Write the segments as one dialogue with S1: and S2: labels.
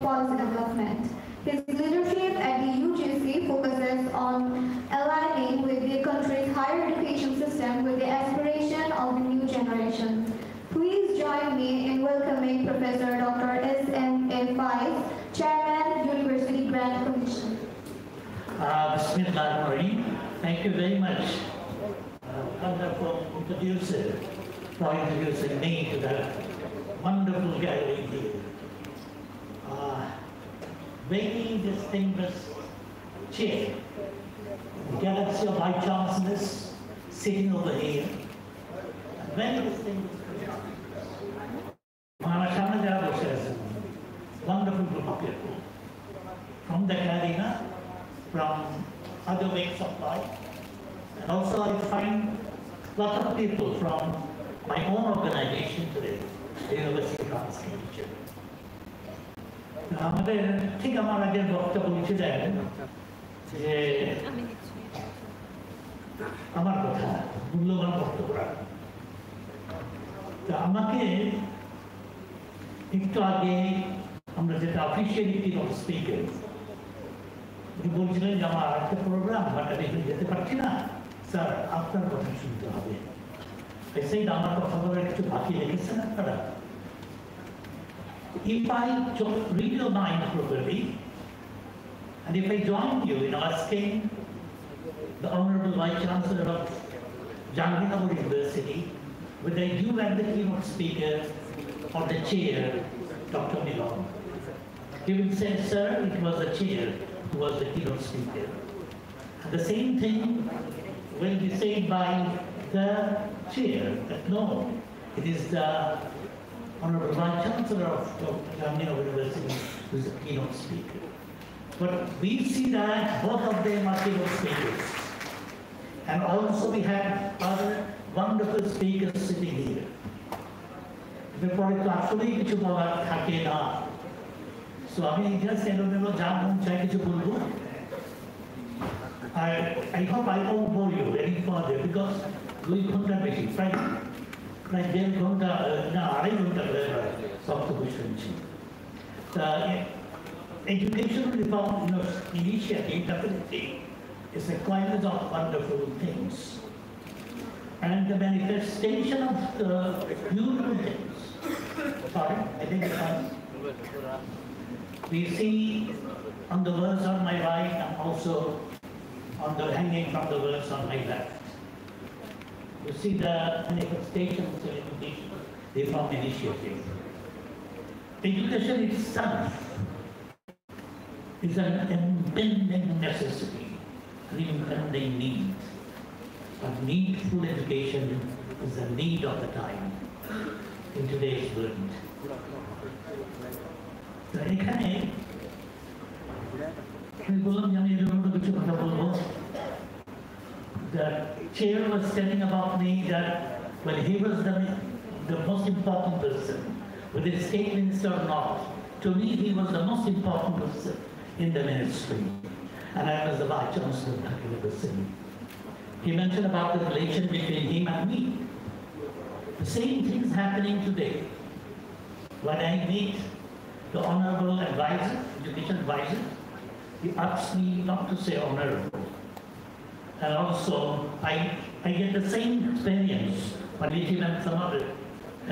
S1: policy development. His leadership at the UGC focuses on aligning with the country's higher education system with the aspiration of the new generation. Please join me in welcoming Professor Dr. S.M.A. Faiz, Chairman, University Grant Commission.
S2: Bismillahirrahmanirrahim. Thank you very much, wonderful introducer, for introducing me to that wonderful gallery here. Very distinguished chair, the galaxy of high chancellors sitting over here. Very distinguished. Wonderful group of people from the arena, from other walks of life, and also I find a lot of people from my own organization today, the University of Dainikshiksha. আমাদের ঠিক আমার আগের বক্তা বলছিলেন যে আমার কথা মূল্যবান বক্তব্য তা আমাকে একটু আগে আমরা যেটা অফিসিয়ালি কিনোট স্পিকার উনি বলছিলেন যে আমার একটা প্রোগ্রাম বাট আমি এখানে যেতে পারছি না স্যার আপনার কথা শুনতে হবে সেই আমার কথা বলার কিছু বাকি রেখেছেন আপনারা If I read your mind properly, and if I join you in asking the Honorable Vice Chancellor of Jahannagar University, whether you and the keynote speaker or the chair, Dr. Milon, he will say, sir, it was the chair who was the keynote speaker. And the same thing will be said by the chair, that no, it is the Honorable Vice Chancellor of Jahannagar University who is the keynote speaker. But we see that both of them are keynote speakers. And also we have other wonderful speakers sitting here. Before it actually কিছু বলার থাকে না so আমি just এলোমেলো যা মন চাই কিছু বলবো I hope I won't bore you any further because 2 ঘন্টা বেশি প্রায় 1.5 ঘন্টা না 2.5 ঘন্টা বক্তব্য শুনছি educational reform initiative definitely is a climate of wonderful things and the manifestation of the beautiful things. Sorry, I think it's fine. We see on the verse on my right and also on the hanging from the verse on my left. You see the manifestations of education reform initiative. Education itself is an impending necessity, an impending need. But needful education is the need of the time in today's world. So, এখানে আমি বললাম যে আমি এর মধ্যে কিছু কথা বলবো The chair was telling about me that when he was the most important person, whether state minister or not, to me he was the most important person in the ministry. And I was the vice chancellor of the university. He mentioned about the relation between him and me. The same thing is happening today. When I meet the honorable advisor, education advisor, he asks me not to say honorable. And also, I get the same experience when we him and some other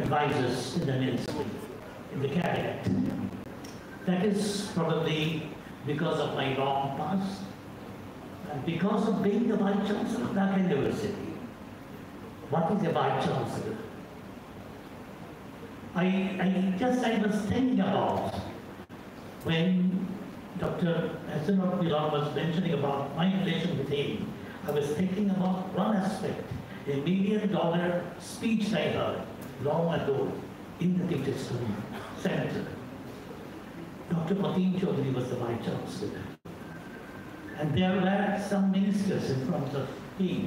S2: advisors in the ministry, in the cabinet. That is probably because of my long past. And because of being the Vice Chancellor of that university. What is a Vice Chancellor? I was thinking about when Dr. Asanof Milon was mentioning about my relation with him, I was thinking about one aspect, a $1 million speech I heard long ago in the Teachers Center. Dr. Mateen Chaudhary was the Vice Chancellor. And there were some ministers in front of him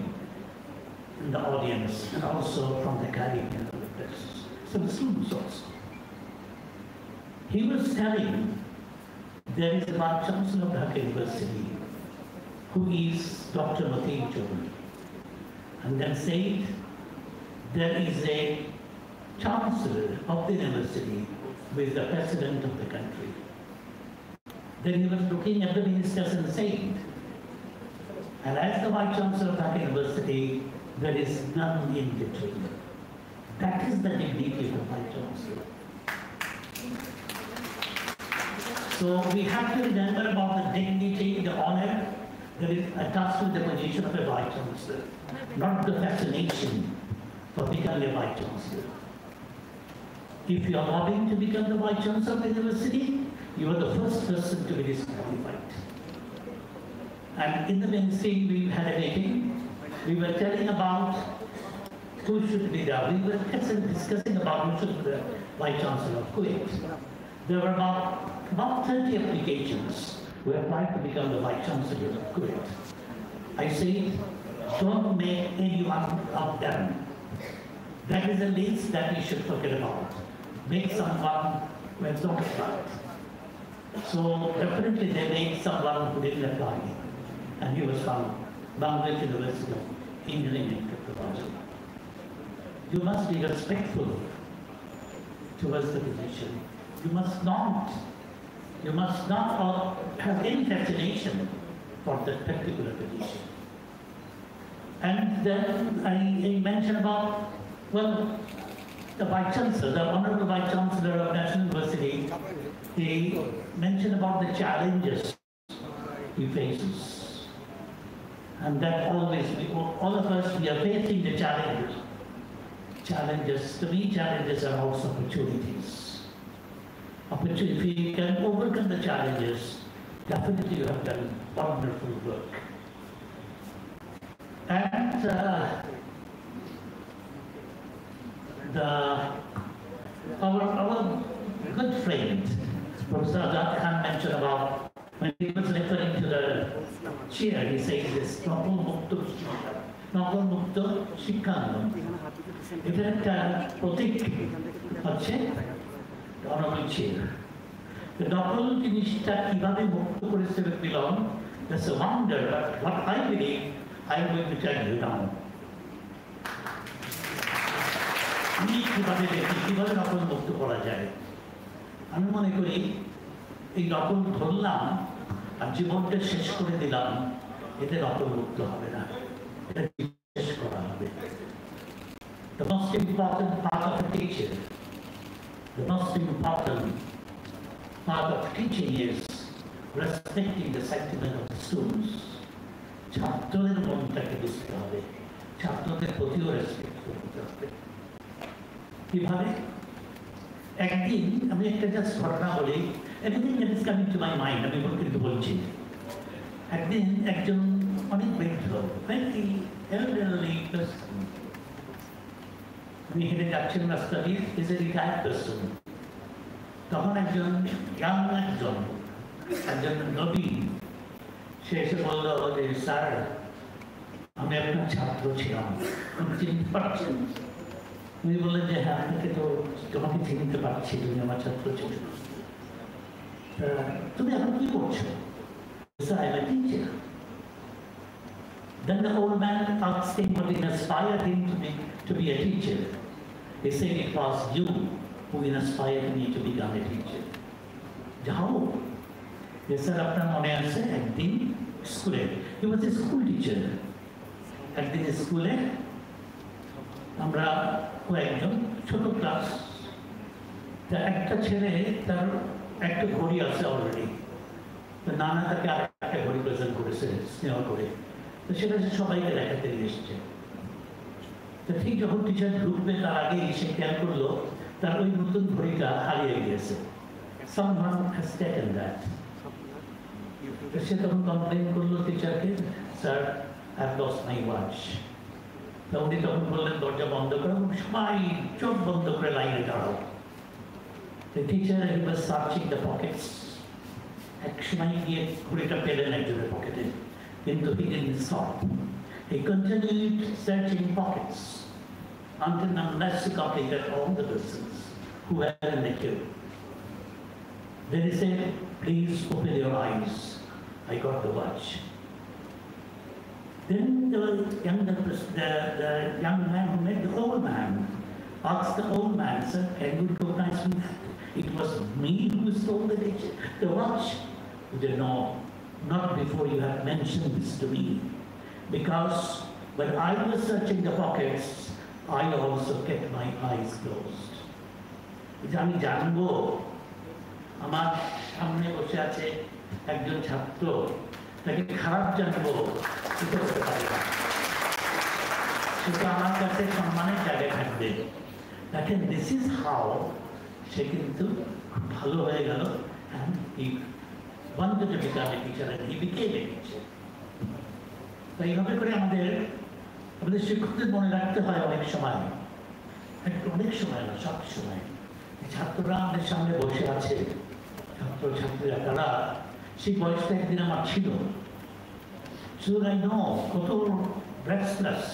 S2: in the audience, and also from the Caribbean, some students also. He was telling there is a Vice Chancellor of Dhaka University who is Dr. Mateen Chaudhary. And then said there is a Chancellor of the university who is the President of the country. Then he was looking at the ministers and saying, and as the Vice Chancellor of that university, there is none in between. That is the dignity of the Vice Chancellor. So we have to remember about the dignity, the honor that is attached to the position of a Vice Chancellor, not the fascination for becoming a Vice Chancellor. If you are lobbying to become the Vice Chancellor of the university, you are the first person to be disqualified. And in the ministry, we had a meeting. We were telling about who should be there. We were discussing about who should be the Vice Chancellor of Kuwait. There were about 30 applications who applied to become the Vice Chancellor of Kuwait. I say, don't make any one of them. That is a list that we should forget about. Make someone who has not applied. So definitely they made someone who didn't apply. And he was found Bangladesh University of Engineering and Technology. You must be respectful towards the position. You must not have any fascination for that particular position. And then I mentioned about, well, the Vice Chancellor, the Honorable Vice Chancellor of National University, he mentioned about the challenges he faces. And that always, all of us, we are facing the challenges. Challenges, to me, challenges are also opportunities. Opportunity, if you can overcome the challenges, definitely you have done wonderful work. And our good friend, Professor Azad Khan mentioned about, when he was referring to the chair, he said this, Nokol Mukto Shikhan. It's a protic, the honorable chair. The Nokol Tinishta Kibabe Mukto Kurisivik belong, that's a wonder, but what I believe, I'm going to tell you now. কিভাবে নকল মুক্ত করা যায় আমি মনে করি এই নকল ধরলাম আর জীবনটা শেষ করে দিলাম এতে নকল মুক্ত হবে না এটা শেষ করা হবে the most important part of a teacher the most important part of teaching is respecting the sentiment of the students ছাত্রদের মনটাকে বুঝতে হবে ছাত্রদের প্রতিও রেসপেক্ট করতে হবে কিভাবে একদিন আমি একটা জাস্ট ঘটনা বলি everything that is coming to my mind আমি কিন্তু বলছি একদিন একজন অনেক বৃদ্ধ ভেরি এল্ডারলি পারসন উনি হেঁটে যাচ্ছেন রাস্তা দিয়ে ইজ এ রিটায়ার্ড পারসন তখন একজন একজন নবীন সে এসে বলল যে স্যার আমি আপনার ছাত্র ছিলাম চিনতে পারছেন উনি বললেন যে হ্যাঁ আপনাকে তো তোমাকে চিনতে পারছি তুমি আমার ছাত্র ছিল তুমি এখন কি করছো sir I M a teacher Then the old man asked him what inspired him to be a teacher. He said it was you who inspired me to become a teacher. How? He said আপনার মনে আছে একদিন স্কুলে he was a school teacher একদিন স্কুলে আমরা কয়েকজন ছোট ক্লাস একটা ছেলে তার একটা ঘড়ি আছে অলরেডি তো নানা তাকে আর একটা ঘড়ি প্রেজেন্ট করেছে স্নেহ করে তো সেটা সবাইকে দেখাতে নিয়ে এসছে তো ঠিক যখন টিচার ঢুকবে তার আগে সে খেয়াল করলো তার ওই নতুন ঘড়িটা হারিয়ে গিয়েছে someone has taken that তো সে তখন কমপ্লেন করলো টিচারকে sir I have lost my watch উনি তখন বললেন দরজা বন্ধ করো সবাই চোখ বন্ধ করে লাইনে দাঁড়াও The teacher he was searching the pockets এক সময় গিয়ে ঘড়িটা পেলেন একজনের পকেটে কিন্তু he didn't stop he continued searching pockets until unless he completed all the persons who were in the queue. Then he said, please open your eyes, I got the watch. Then the young man who met the old man asked the old man, sir, can you recognize me? It was me who stole the watch. He said, no, not before you have mentioned this to me. Because when I was searching the pockets, I also kept my eyes closed. আমি জানবো আমার সামনে বসে আছে একজন ছাত্র, তাকে খারাপ জানবো এটা করতে পারি না। সেটা আমার কাছে সম্মানের জায়গায় থাকবে। দেখেন, দিস ইজ হাউ সে কিন্তু ভালো হয়ে গেল। and he wanted to become a teacher and he became a teacher. তো এইভাবে করে আমাদের শিক্ষকদের মনে রাখতে হয় অনেক সময়, অনেক সময় না, সব সময় ছাত্ররা আমাদের সামনে বসে আছে, ছাত্রছাত্রীরা তারা সেই বয়সটা একদিন আমার ছিল। শুধু কত রেস্টলেস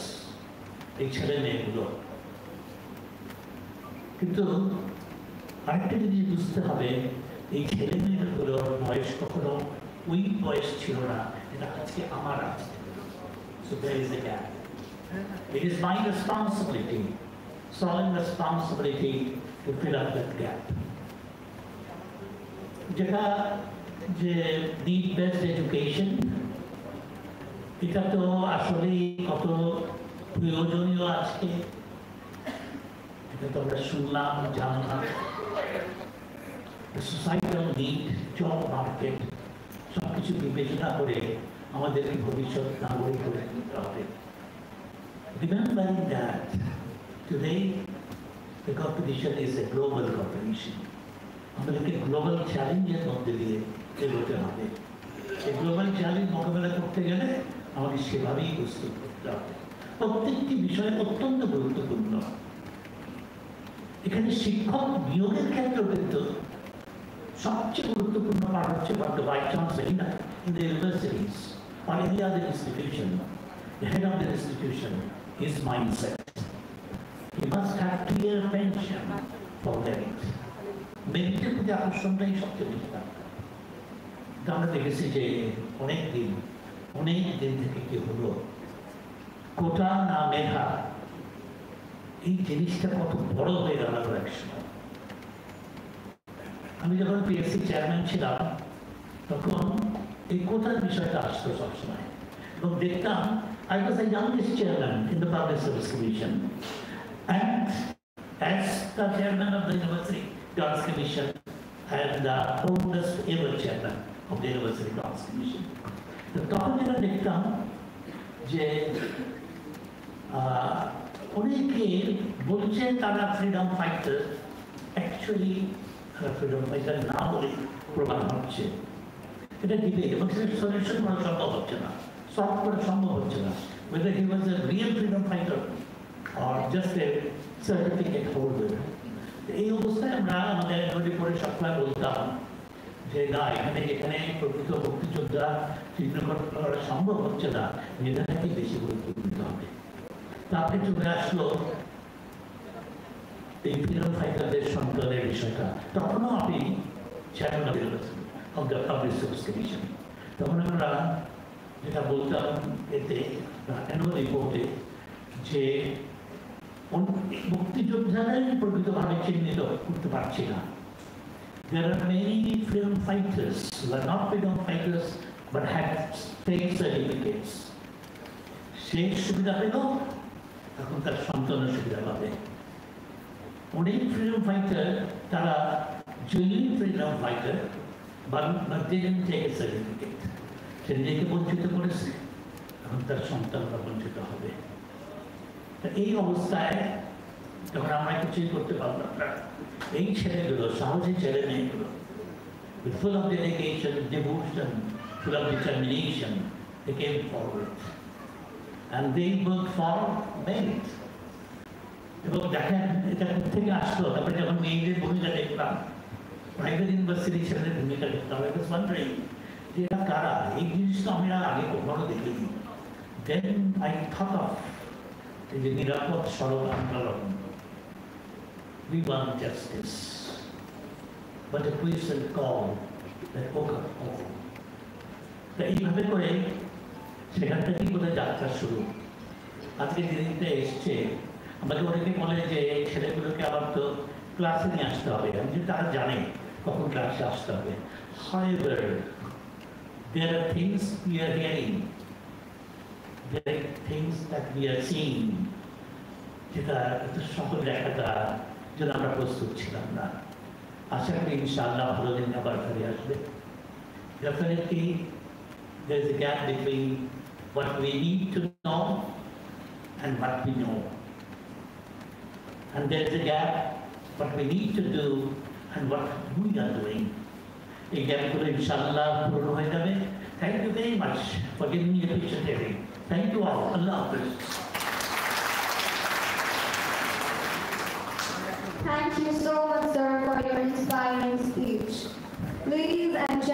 S2: এই ছেলে মেয়েগুলো। কিন্তু আরেকটা জিনিস বুঝতে হবে, এই ছেলে মেয়েগুলোর বয়স কখনো ওই বয়স ছিল না এটা আজকে আমার আছে। So there is a gap. It is my responsibility, solemn responsibility to fill up that gap. যেটা যে need based education, এটা তো আসলে কত প্রয়োজনীয় আজকে, এটা তো আমরা শুনলাম, জানলাম। সোসাইটাল নিড, জব মার্কেট সবকিছু বিবেচনা করে আমাদেরকে ভবিষ্যৎ নাগরিক করে তুলতে হবে। Remembering that today the competition is a global competition. আমাদেরকে গ্লোবাল চ্যালেঞ্জের মধ্যে দিয়ে এগোতে হবে। এই গ্লোবাল চ্যালেঞ্জ মোকাবেলা করতে গেলে আমাকে সেভাবেই প্রস্তুত করতে হবে। প্রত্যেকটি বিষয় অত্যন্ত গুরুত্বপূর্ণ। এখানে শিক্ষক নিয়োগের ক্ষেত্রে কিন্তু সবচেয়ে গুরুত্বপূর্ণ পার্ট হচ্ছে what the vice chancellor in the universities or any other institution, the head of the institution, his mindset. He must have clear pension for merit. মেরিটের প্রতি আকর্ষণটাই সবচেয়ে বেশি দরকার। আমরা দেখেছি যে অনেক দিন থেকে কি হলো, কোটা না মেধা, এই জিনিসটা কত বড় হয়ে গেল একসময়। আমি যখন পিএসসি চেয়ারম্যান ছিলাম তখন এই কোটার বিষয়টা আসতো সবসময়, এবং দেখতাম I was the youngest chairman in the Public Service Commission, and as the chairman of the University Grants Commission and the oldest ever chairman of the University Grants Commission, তখন যেটা দেখতাম যে অনেকে বলছে তারা freedom fighter, actually freedom fighter না বলে প্রমাণ হচ্ছে। এটা ডিবেট এবং সেটা সলিউশন করা সম্ভব হচ্ছে না, সলভ করা সম্ভব হচ্ছে না, whether he was a real freedom fighter or just a certificate holder. এই অবস্থায় আমরা আমাদের পরে সবসময় বলতাম যে না, এখানে প্রকৃত মুক্তিযোদ্ধা চিহ্নিত করা সম্ভব হচ্ছে না, মেধাটাকে বেশি গুরুত্ব দিতে হবে। তারপরে চলে আসলো এই ফ্রিডম ফাইটারদের সন্তানের বিষয়টা। তখনও আমি chairman of the public service commission, তখন আমরা যেটা বলতাম এতে অ্যানুয়াল রিপোর্টে যে মুক্তিযোদ্ধারাই প্রকৃতভাবে চিহ্নিত করতে পারছি না। There are many freedom fighters who are not freedom fighters but had fake certificates. সেই সুবিধা পেল, এখন তার সন্তানের সুবিধা পাবে। অনেক ফ্রিডম ফাইটার তারা genuine freedom fighter but they didn't take a certificate. সে নিজেকে বঞ্চিত করেছে, এখন তার সন্তানরা বঞ্চিত হবে। এই অবস্থায় যখন আমরা কিছুই করতে পারলাম না, এই ছেলেগুলো, সাহসী ছেলে মেয়েগুলো, with full of dedication, devotion, full of determination, they came forward and they worked for merit. এবং দেখেন এটা থেকে আসলো, তারপরে যখন মেয়েদের ভূমিকা দেখলাম, প্রাইভেট ইউনিভার্সিটি ছেলেদের ভূমিকা দেখলাম, I was wondering যে এরা কারা, এই জিনিসটা আমি আগে কখনো দেখিনি। Then I thought of the নিরাপদ সড়ক আন্দোলন। We want justice, but a puissant call that woke up all. এইভাবে করে সেখান থেকেই বোধহয় যাত্রা শুরু। আজকে দিদিতে এসছে, আমাকে অনেকে বলে যে ছেলেগুলোকে আবার তো ক্লাসে নিয়ে আসতে হবে, আমি তারা জানে কখন ক্লাসে আসতে হবে। However, There are things we are hearing. There are things that we are seeing. যেটা একটু সকল দেখাটা যেন আমরা প্রস্তুত ছিলাম না। আশা করি ইনশাআল্লাহ ভালো দিন আবার ফিরে আসবে। Definitely there is a gap between what we need to know and what we know. And there is a gap what we need to do and what we are doing. এই গ্যাপগুলো ইনশাআল্লাহ পূরণ হয়ে যাবে। Thank you very much for giving me a patient hearing. Thank you all. Allah Hafiz.
S1: Thank you so much, sir, for your inspiring speech. Ladies and gentlemen,